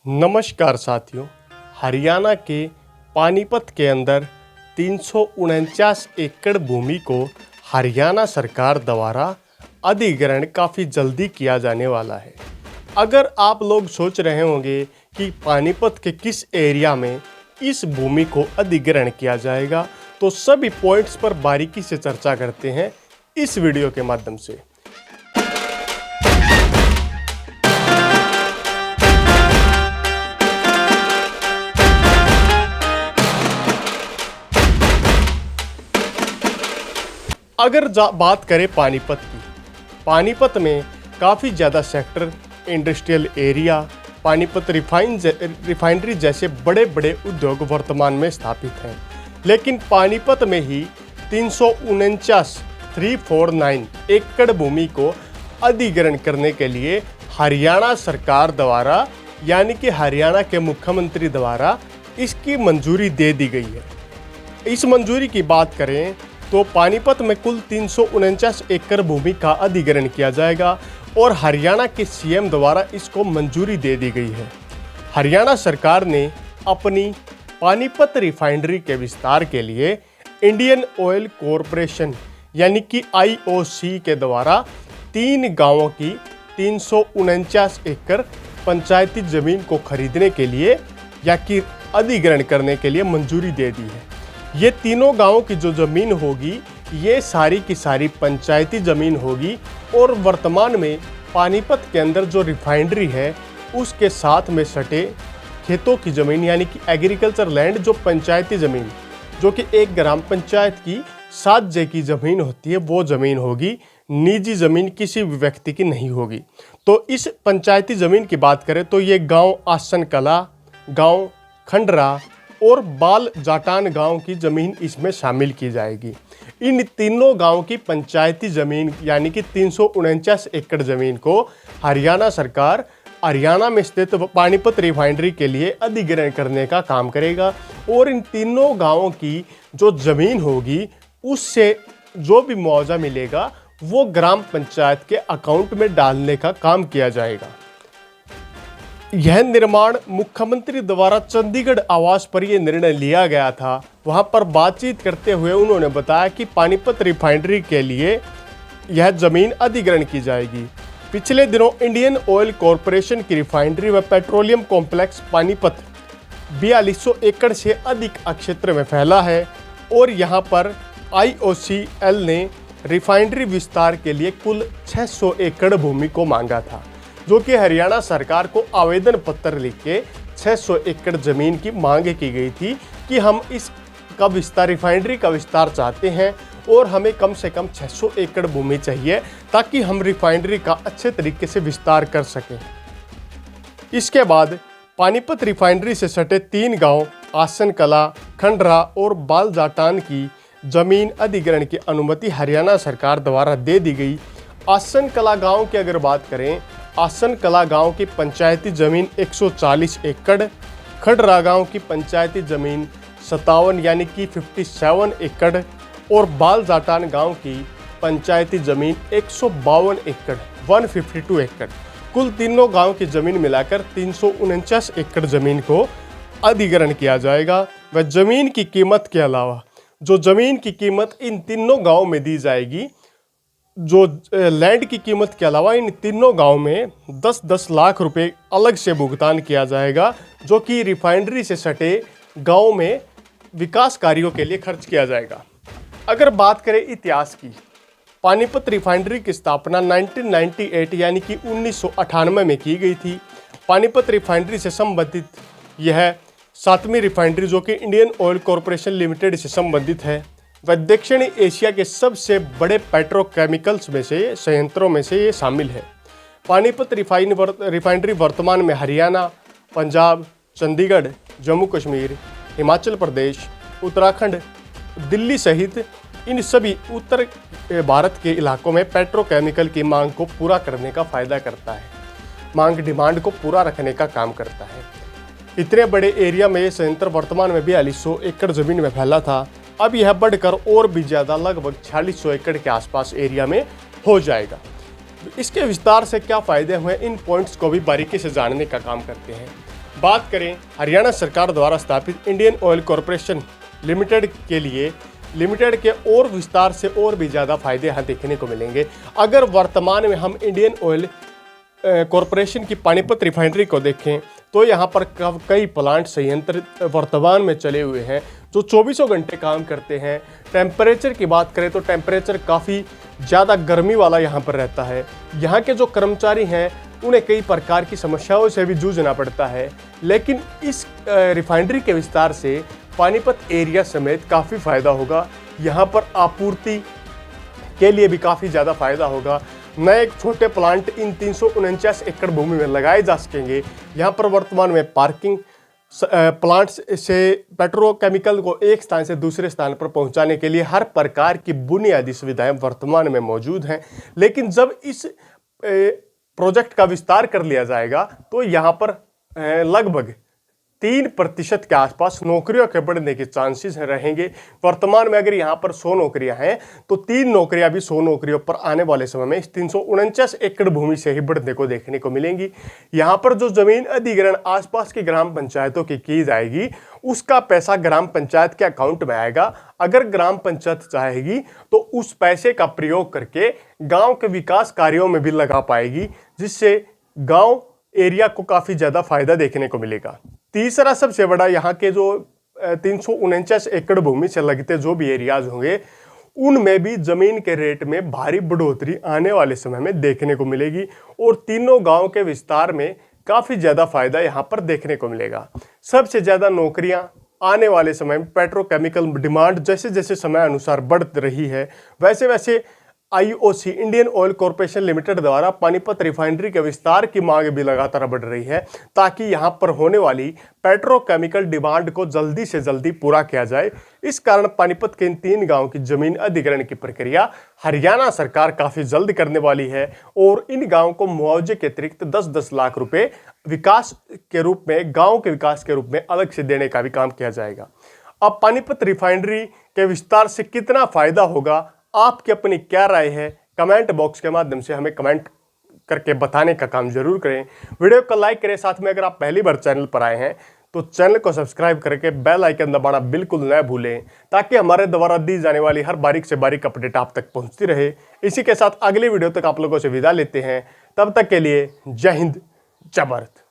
नमस्कार साथियों, हरियाणा के पानीपत के अंदर 349 एकड़ भूमि को हरियाणा सरकार द्वारा अधिग्रहण काफ़ी जल्दी किया जाने वाला है। अगर आप लोग सोच रहे होंगे कि पानीपत के किस एरिया में इस भूमि को अधिग्रहण किया जाएगा, तो सभी पॉइंट्स पर बारीकी से चर्चा करते हैं इस वीडियो के माध्यम से। अगर बात करें पानीपत की, पानीपत में काफ़ी ज़्यादा sector, industrial area, Panipat refinery जैसे बड़े बड़े उद्योग वर्तमान में स्थापित हैं। लेकिन पानीपत में ही 349 एकड़ भूमि को अधिग्रहण करने के लिए हरियाणा सरकार द्वारा यानी कि हरियाणा के मुख्यमंत्री द्वारा इसकी मंजूरी दे दी गई है। इस मंजूरी की बात करें तो पानीपत में कुल 349 एकड़ भूमि का अधिग्रहण किया जाएगा और हरियाणा के सीएम द्वारा इसको मंजूरी दे दी गई है। हरियाणा सरकार ने अपनी पानीपत रिफाइनरी के विस्तार के लिए इंडियन ऑयल कॉरपोरेशन यानी कि IOC के द्वारा 3 गांवों की 349 एकड़ पंचायती ज़मीन को खरीदने के लिए या कि अधिग्रहण करने के लिए मंजूरी दे दी है। ये तीनों गांवों की जो ज़मीन होगी ये सारी की सारी पंचायती ज़मीन होगी और वर्तमान में पानीपत के अंदर जो रिफाइनरी है उसके साथ में सटे खेतों की ज़मीन यानी कि एग्रीकल्चर लैंड, जो पंचायती ज़मीन जो कि एक ग्राम पंचायत की 7 जे की ज़मीन होती है वो ज़मीन होगी। निजी ज़मीन किसी भी व्यक्ति की नहीं होगी। तो इस पंचायती ज़मीन की बात करें तो ये गाँव आसन कला, गाँव खंडरा और बाल जाटान गांव की ज़मीन इसमें शामिल की जाएगी। इन तीनों गांव की पंचायती ज़मीन यानी कि 349 एकड़ ज़मीन को हरियाणा सरकार हरियाणा में स्थित पानीपत रिफाइनरी के लिए अधिग्रहण करने का काम करेगा और इन तीनों गांवों की जो ज़मीन होगी उससे जो भी मुआवजा मिलेगा वो ग्राम पंचायत के अकाउंट में डालने का काम किया जाएगा। यह निर्माण मुख्यमंत्री द्वारा चंडीगढ़ आवास पर यह निर्णय लिया गया था। वहां पर बातचीत करते हुए उन्होंने बताया कि पानीपत रिफाइनरी के लिए यह ज़मीन अधिग्रहण की जाएगी। पिछले दिनों इंडियन ऑयल कॉरपोरेशन की रिफाइनरी व पेट्रोलियम कॉम्प्लेक्स पानीपत 4200 एकड़ से अधिक क्षेत्र में फैला है और यहां पर IOCL ने रिफाइनरी विस्तार के लिए कुल 600 एकड़ भूमि को मांगा था, जो कि हरियाणा सरकार को आवेदन पत्र लिख के 600 एकड़ ज़मीन की मांग की गई थी कि हम इसका विस्तार, रिफाइनरी का विस्तार चाहते हैं और हमें कम से कम 600 एकड़ भूमि चाहिए ताकि हम रिफाइनरी का अच्छे तरीके से विस्तार कर सकें। इसके बाद पानीपत रिफाइनरी से सटे 3 गांव आसन कला, खंडरा और बाल जाटान की ज़मीन अधिग्रहण की अनुमति हरियाणा सरकार द्वारा दे दी गई। आसन कला गाँव की अगर बात करें, आसन कला गांव की पंचायती ज़मीन 140 एकड़, खंडरा गांव की पंचायती ज़मीन 57 यानी कि 57 एकड़ और बाल जाटान गांव की पंचायती ज़मीन 152 एकड़ 152 एकड़, कुल तीनों गांव की ज़मीन मिलाकर 349 एकड़ ज़मीन को अधिग्रहण किया जाएगा। व ज़मीन की कीमत के अलावा जो ज़मीन की कीमत इन तीनों गाँव में दी जाएगी, जो लैंड की कीमत के अलावा इन तीनों गांव में 10-10 लाख रुपए अलग से भुगतान किया जाएगा, जो कि रिफाइनरी से सटे गांव में विकास कार्यों के लिए खर्च किया जाएगा। अगर बात करें इतिहास की, पानीपत रिफाइनरी की स्थापना 1998 यानी कि 1998 में की गई थी। पानीपत रिफाइनरी से संबंधित यह 7वीं रिफाइनरी जो कि इंडियन ऑयल कॉरपोरेशन लिमिटेड से संबंधित है व दक्षिणी एशिया के सबसे बड़े पेट्रोकेमिकल्स में से संयंत्रों में से ये शामिल है। पानीपत रिफाइनरी वर्तमान में हरियाणा, पंजाब, चंडीगढ़, जम्मू कश्मीर, हिमाचल प्रदेश, उत्तराखंड, दिल्ली सहित इन सभी उत्तर भारत के इलाकों में पेट्रोकेमिकल की मांग को पूरा करने का फ़ायदा करता है, डिमांड को पूरा रखने का काम करता है। इतने बड़े एरिया में ये संयंत्र वर्तमान में 4200 एकड़ ज़मीन में फैला था। अब यह बढ़कर और भी ज़्यादा लगभग 4600 एकड़ के आसपास एरिया में हो जाएगा। इसके विस्तार से क्या फ़ायदे हुए, इन पॉइंट्स को भी बारीकी से जानने का काम करते हैं। बात करें हरियाणा सरकार द्वारा स्थापित इंडियन ऑयल कॉरपोरेशन लिमिटेड के लिए, लिमिटेड के और विस्तार से और भी ज़्यादा फायदे यहाँ देखने को मिलेंगे। अगर वर्तमान में हम इंडियन ऑयल कॉरपोरेशन की पानीपत रिफाइनरी को देखें तो यहाँ पर कई प्लांट संयंत्र वर्तमान में चले हुए हैं जो 24 घंटे काम करते हैं। टेम्परेचर की बात करें तो टेम्परेचर काफ़ी ज़्यादा गर्मी वाला यहाँ पर रहता है। यहाँ के जो कर्मचारी हैं उन्हें कई प्रकार की समस्याओं से भी जूझना पड़ता है, लेकिन इस रिफाइनरी के विस्तार से पानीपत एरिया समेत काफ़ी फ़ायदा होगा। यहाँ पर आपूर्ति के लिए भी काफ़ी ज़्यादा फायदा होगा। नए छोटे प्लांट इन 349 एकड़ भूमि में लगाए जा सकेंगे। यहाँ पर वर्तमान में पार्किंग प्लांट्स से पेट्रोकेमिकल को एक स्थान से दूसरे स्थान पर पहुँचाने के लिए हर प्रकार की बुनियादी सुविधाएं वर्तमान में मौजूद हैं, लेकिन जब इस प्रोजेक्ट का विस्तार कर लिया जाएगा तो यहाँ पर लगभग 3% के आसपास नौकरियों के बढ़ने के चांसेस रहेंगे। वर्तमान में अगर यहाँ पर 100 नौकरियां हैं तो 3 नौकरियां भी 100 नौकरियों पर आने वाले समय में इस 349 एकड़ भूमि से ही बढ़ने को देखने को मिलेंगी। यहाँ पर जो जमीन अधिग्रहण आसपास की ग्राम पंचायतों की जाएगी उसका पैसा ग्राम पंचायत के अकाउंट में आएगा। अगर ग्राम पंचायत चाहेगी तो उस पैसे का प्रयोग करके गाँव के विकास कार्यों में भी लगा पाएगी, जिससे गाँव एरिया को काफ़ी ज़्यादा फायदा देखने को मिलेगा। तीसरा सबसे बड़ा यहाँ के जो 349 एकड़ भूमि से लगते जो भी एरियाज होंगे उनमें भी जमीन के रेट में भारी बढ़ोतरी आने वाले समय में देखने को मिलेगी और तीनों गांव के विस्तार में काफ़ी ज़्यादा फायदा यहाँ पर देखने को मिलेगा। सबसे ज़्यादा नौकरियाँ आने वाले समय में पेट्रोकेमिकल डिमांड जैसे जैसे समय अनुसार बढ़ रही है, वैसे वैसे IOC Indian oil corporation limited द्वारा पानीपत रिफाइनरी के विस्तार की मांग भी लगातार बढ़ रही है, ताकि यहां पर होने वाली पेट्रोकेमिकल डिमांड को जल्दी से जल्दी पूरा किया जाए। इस कारण पानीपत के इन 3 गांवों की जमीन अधिग्रहण की प्रक्रिया हरियाणा सरकार काफ़ी जल्द करने वाली है और इन गाँवों को मुआवजे के अतिरिक्त 10-10 लाख रुपये विकास के रूप में, गाँव के विकास के रूप में अलग से देने का भी काम किया जाएगा। अब पानीपत रिफाइनरी के विस्तार से कितना फायदा होगा, आपकी अपनी क्या राय है, कमेंट बॉक्स के माध्यम से हमें कमेंट करके बताने का काम जरूर करें। वीडियो को लाइक करें, साथ में अगर आप पहली बार चैनल पर आए हैं तो चैनल को सब्सक्राइब करके बेल आइकन दबाना बिल्कुल न भूलें, ताकि हमारे द्वारा दी जाने वाली हर बारीक से बारीक अपडेट आप तक पहुंचती रहे। इसी के साथ अगली वीडियो तक आप लोगों से विदा लेते हैं। तब तक के लिए जय हिंद, जय भारत।